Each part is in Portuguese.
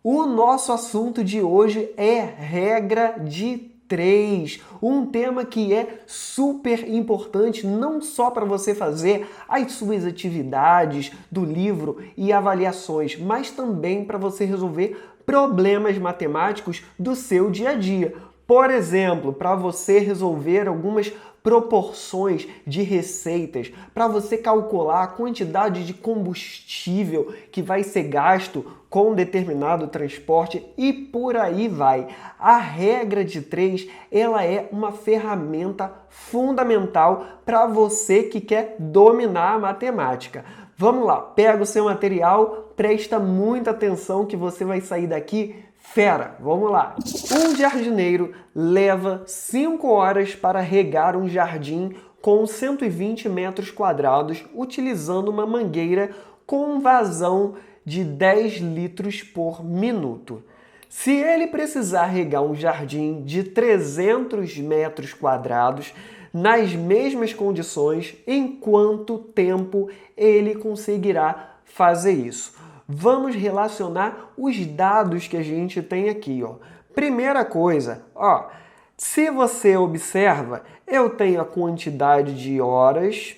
O nosso assunto de hoje é regra de 3, um tema que é super importante não só para você fazer as suas atividades do livro e avaliações, mas também para você resolver problemas matemáticos do seu dia a dia. Por exemplo, para você resolver algumas proporções de receitas, para você calcular a quantidade de combustível que vai ser gasto com determinado transporte e por aí vai. A regra de 3, ela é uma ferramenta fundamental para você que quer dominar a matemática. Vamos lá, pega o seu material, presta muita atenção que você vai sair daqui fera. Vamos lá. Um jardineiro leva 5 horas para regar um jardim com 120 metros quadrados utilizando uma mangueira com um vazão de 10 litros por minuto. Se ele precisar regar um jardim de 300 metros quadrados nas mesmas condições, em quanto tempo ele conseguirá fazer isso? Vamos relacionar os dados que a gente tem aqui, ó. Primeira coisa, ó, se você observa, eu tenho a quantidade de horas,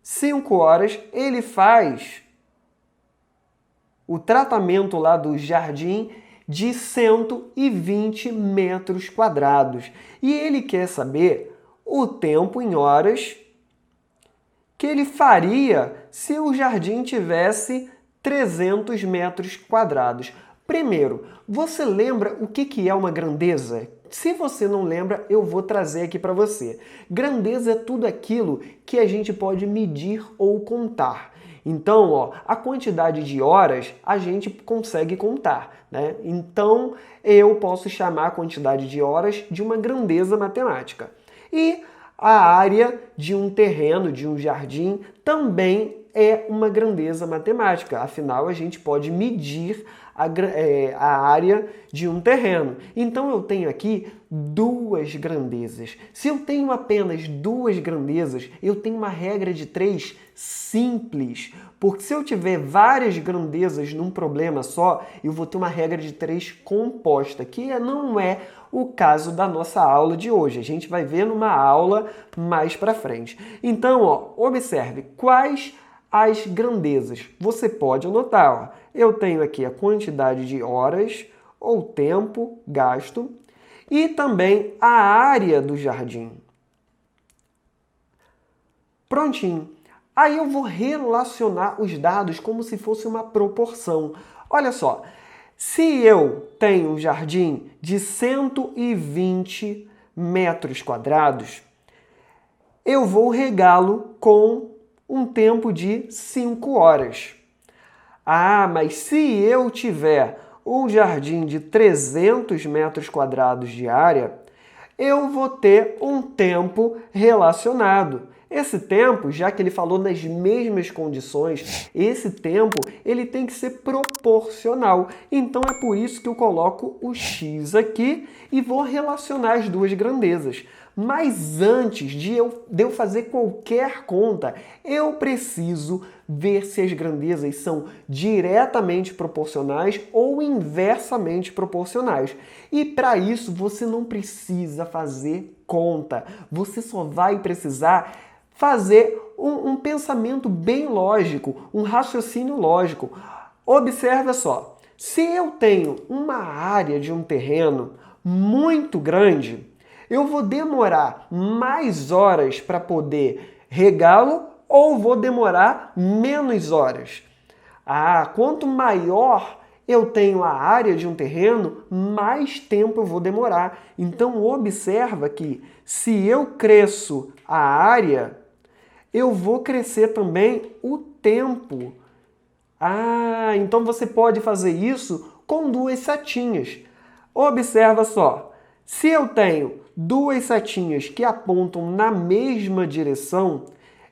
5 horas, ele faz o tratamento lá do jardim de 120 metros quadrados. E ele quer saber o tempo em horas que ele faria se o jardim tivesse 300 metros quadrados. Primeiro, você lembra o que é uma grandeza? Se você não lembra, eu vou trazer aqui para você. Grandeza é tudo aquilo que a gente pode medir ou contar. Então, ó, a quantidade de horas a gente consegue contar, né? Então, eu posso chamar a quantidade de horas de uma grandeza matemática. E a área de um terreno, de um jardim, também é uma grandeza matemática. Afinal, a gente pode medir a área de um terreno. Então, eu tenho aqui duas grandezas. Se eu tenho apenas duas grandezas, eu tenho uma regra de 3 simples. Porque se eu tiver várias grandezas num problema só, eu vou ter uma regra de 3 composta, que não é o caso da nossa aula de hoje. A gente vai ver numa aula mais para frente. Então, ó, observe quais as grandezas. Você pode anotar, ó. Eu tenho aqui a quantidade de horas ou tempo gasto e também a área do jardim. Prontinho. Aí eu vou relacionar os dados como se fosse uma proporção. Olha só, se eu tenho um jardim de 120 metros quadrados, eu vou regá-lo com um tempo de 5 horas. Ah, mas se eu tiver um jardim de 300 metros quadrados de área, eu vou ter um tempo relacionado. Esse tempo, já que ele falou nas mesmas condições, esse tempo ele tem que ser proporcional. Então é por isso que eu coloco o x aqui e vou relacionar as duas grandezas. Mas antes de eu fazer qualquer conta, eu preciso ver se as grandezas são diretamente proporcionais ou inversamente proporcionais. E para isso você não precisa fazer conta, você só vai precisar fazer um pensamento bem lógico, um raciocínio lógico. Observa só, se eu tenho uma área de um terreno muito grande, eu vou demorar mais horas para poder regá-lo ou vou demorar menos horas? Ah, quanto maior eu tenho a área de um terreno, mais tempo eu vou demorar. Então observa que se eu cresço a área, eu vou crescer também o tempo. Ah, então você pode fazer isso com duas setinhas. Observa só, se eu tenho duas setinhas que apontam na mesma direção,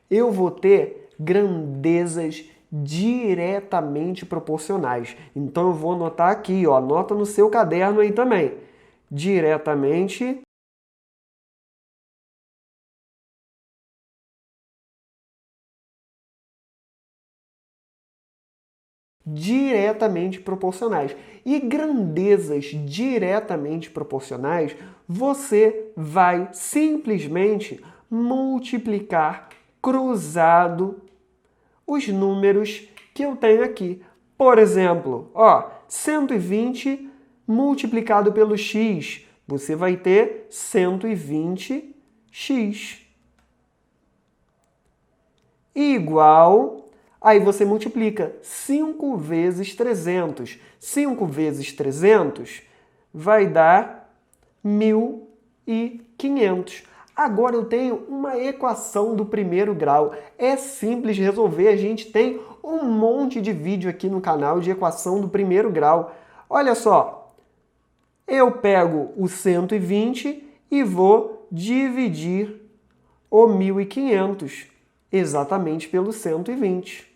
eu vou ter grandezas diretamente proporcionais. Então eu vou anotar aqui, ó, anota no seu caderno aí também. diretamente proporcionais. E grandezas diretamente proporcionais, você vai simplesmente multiplicar cruzado os números que eu tenho aqui. Por exemplo, 120 multiplicado pelo x, você vai ter 120x. Igual, aí você multiplica 5 vezes 300. 5 vezes 300 vai dar 1.500. Agora eu tenho uma equação do primeiro grau. É simples resolver, a gente tem um monte de vídeo aqui no canal de equação do primeiro grau. Olha só, eu pego o 120 e vou dividir o 1.500 exatamente pelo 120.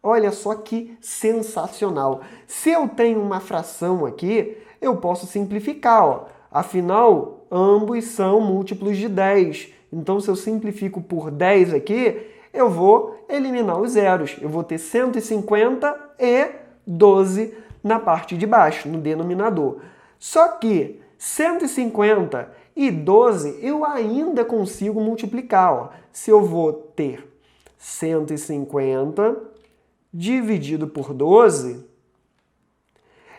Olha só que sensacional. Se eu tenho uma fração aqui, eu posso simplificar. Afinal, ambos são múltiplos de 10. Então, se eu simplifico por 10 aqui, eu vou eliminar os zeros. Eu vou ter 150 e 12 na parte de baixo, no denominador. Só que 150 e 12 eu ainda consigo multiplicar. Se eu vou ter 150 dividido por 12,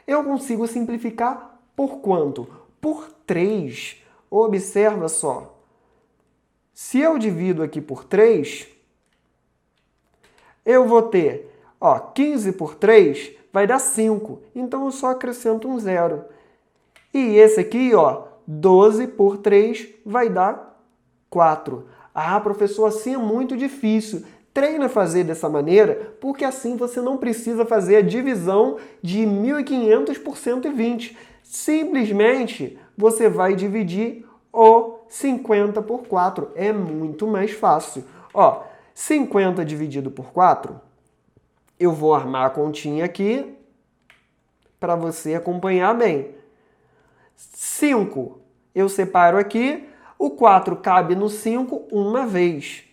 eu consigo simplificar por quanto? Por 3. Observa só. Se eu divido aqui por 3, eu vou ter 15 por 3 vai dar 5. Então eu só acrescento um zero. E esse aqui, 12 por 3 vai dar 4. Ah, professor, assim é muito difícil. Treina fazer dessa maneira, porque assim você não precisa fazer a divisão de 1.500 por 120. Simplesmente você vai dividir o 50 por 4. É muito mais fácil. 50 dividido por 4, eu vou armar a continha aqui para você acompanhar bem. 5 eu separo aqui, o 4 cabe no 5 uma vez.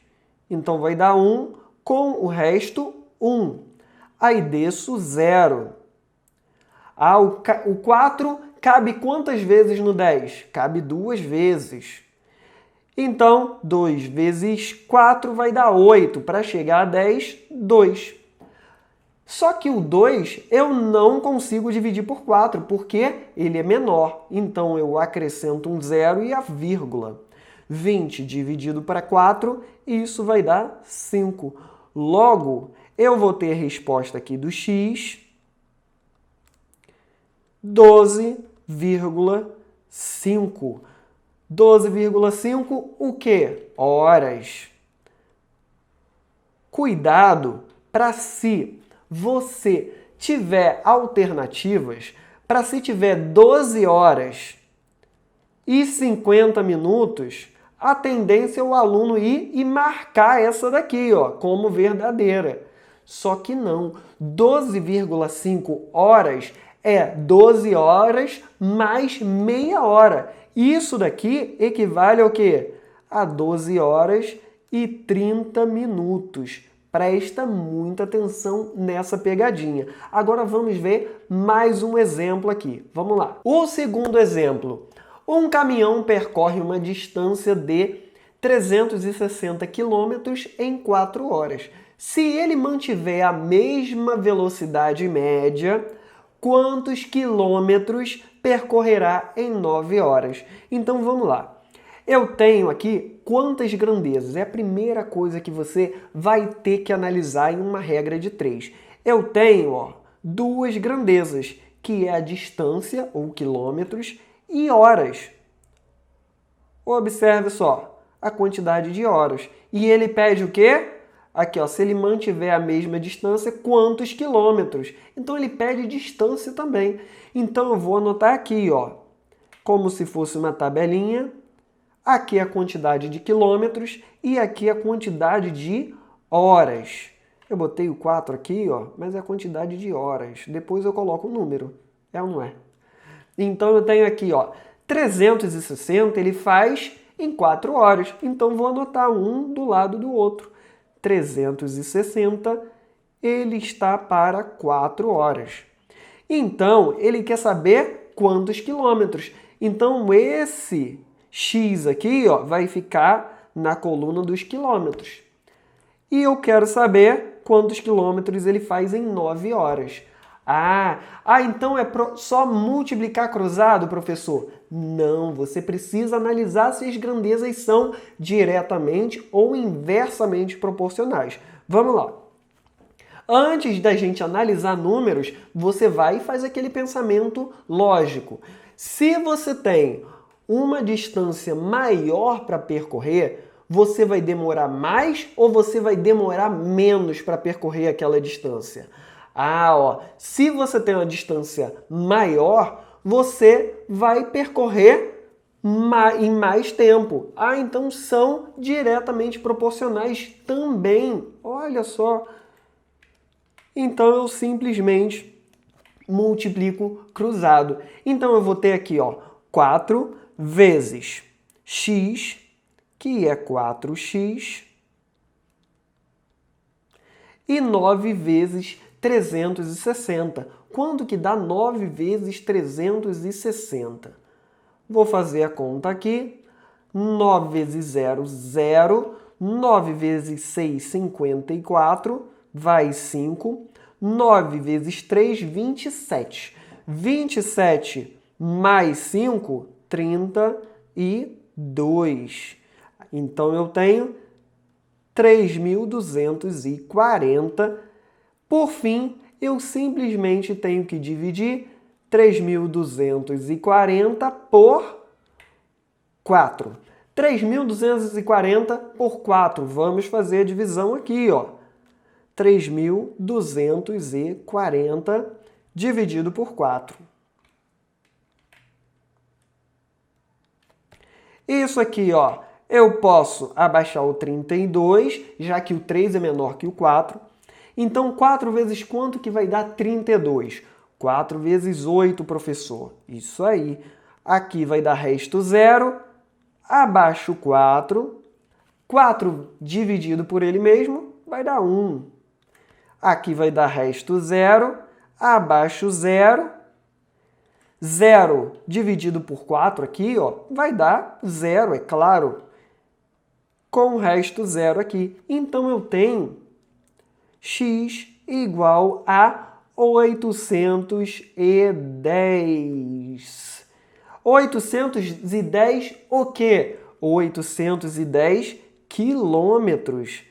Então vai dar 1, com o resto 1. Aí desço 0. O 4 cabe quantas vezes no 10? Cabe 2 vezes. Então, 2 vezes 4 vai dar 8. Para chegar a 10, 2. Só que o 2 eu não consigo dividir por 4, porque ele é menor. Então, eu acrescento um zero e a vírgula. 20 dividido para 4, isso vai dar 5. Logo, eu vou ter a resposta aqui do x, 12,5. 12,5 o quê? Horas. Cuidado para se você tiver alternativas, para se tiver 12 horas e 50 minutos, a tendência é o aluno ir e marcar essa daqui, como verdadeira. Só que não. 12,5 horas é 12 horas mais meia hora. Isso daqui equivale ao quê? A 12 horas e 30 minutos. Presta muita atenção nessa pegadinha. Agora vamos ver mais um exemplo aqui. Vamos lá. O segundo exemplo. Um caminhão percorre uma distância de 360 km em 4 horas. Se ele mantiver a mesma velocidade média, quantos quilômetros percorrerá em 9 horas? Então vamos lá. Eu tenho aqui quantas grandezas? É a primeira coisa que você vai ter que analisar em uma regra de 3. Eu tenho duas grandezas, que é a distância, ou quilômetros, e horas. Observe só a quantidade de horas. E ele pede o quê? Aqui, se ele mantiver a mesma distância, quantos quilômetros? Então, ele pede distância também. Então, eu vou anotar aqui, como se fosse uma tabelinha. Aqui a quantidade de quilômetros e aqui a quantidade de horas. Eu botei o 4 aqui, mas é a quantidade de horas. Depois eu coloco o número. É ou não é? Então, eu tenho aqui, 360 ele faz em 4 horas. Então, vou anotar um do lado do outro. 360 ele está para 4 horas. Então, ele quer saber quantos quilômetros. Então, esse x aqui, ó, vai ficar na coluna dos quilômetros. E eu quero saber quantos quilômetros ele faz em 9 horas. Então é só multiplicar cruzado, professor? Não, você precisa analisar se as grandezas são diretamente ou inversamente proporcionais. Vamos lá. Antes da gente analisar números, você vai e faz aquele pensamento lógico. Se você tem uma distância maior para percorrer, você vai demorar mais ou você vai demorar menos para percorrer aquela distância? Se você tem uma distância maior, você vai percorrer em mais tempo. Então são diretamente proporcionais também. Olha só. Então eu simplesmente multiplico cruzado. Então eu vou ter aqui, 4 vezes x, que é 4x, e 9 vezes 360. Quanto que dá 9 vezes 360? Vou fazer a conta aqui. 9 vezes 0, 0. 9 vezes 6, 54. Vai 5. 9 vezes 3, 27. 27 mais 5, 32. Então eu tenho 3.240. Por fim, eu simplesmente tenho que dividir 3.240 por 4. 3.240 por 4. Vamos fazer a divisão aqui, 3.240 dividido por 4. Isso aqui, eu posso abaixar o 32, já que o 3 é menor que o 4. Então, 4 vezes quanto que vai dar 32? 4 vezes 8, professor. Isso aí. Aqui vai dar resto 0. Abaixo 4. 4 dividido por ele mesmo vai dar 1. Aqui vai dar resto 0. Abaixo 0. 0 dividido por 4 aqui, vai dar 0, é claro. Com o resto 0 aqui. Então, eu tenho x igual a 810. 810 o quê? 810 quilômetros.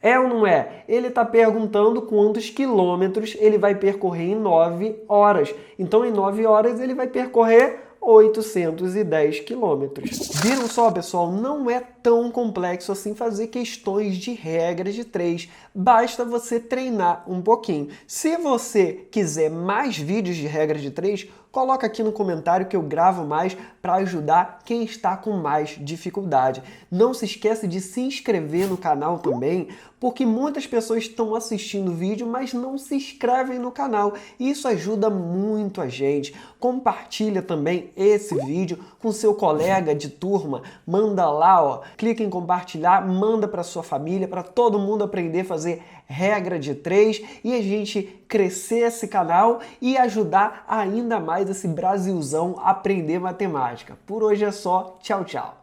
É ou não é? Ele está perguntando quantos quilômetros ele vai percorrer em 9 horas. Então, em 9 horas, ele vai percorrer 810 quilômetros. Viram só, pessoal? Não é tão complexo assim fazer questões de regras de 3. Basta você treinar um pouquinho. Se você quiser mais vídeos de regras de 3, coloca aqui no comentário que eu gravo mais para ajudar quem está com mais dificuldade. Não se esqueça de se inscrever no canal também, porque muitas pessoas estão assistindo o vídeo, mas não se inscrevem no canal. Isso ajuda muito a gente. Compartilha também esse vídeo com seu colega de turma. Manda lá, clica em compartilhar, manda para sua família, para todo mundo aprender a fazer regra de 3 e a gente crescer esse canal e ajudar ainda mais esse Brasilzão a aprender matemática. Por hoje é só. Tchau, tchau.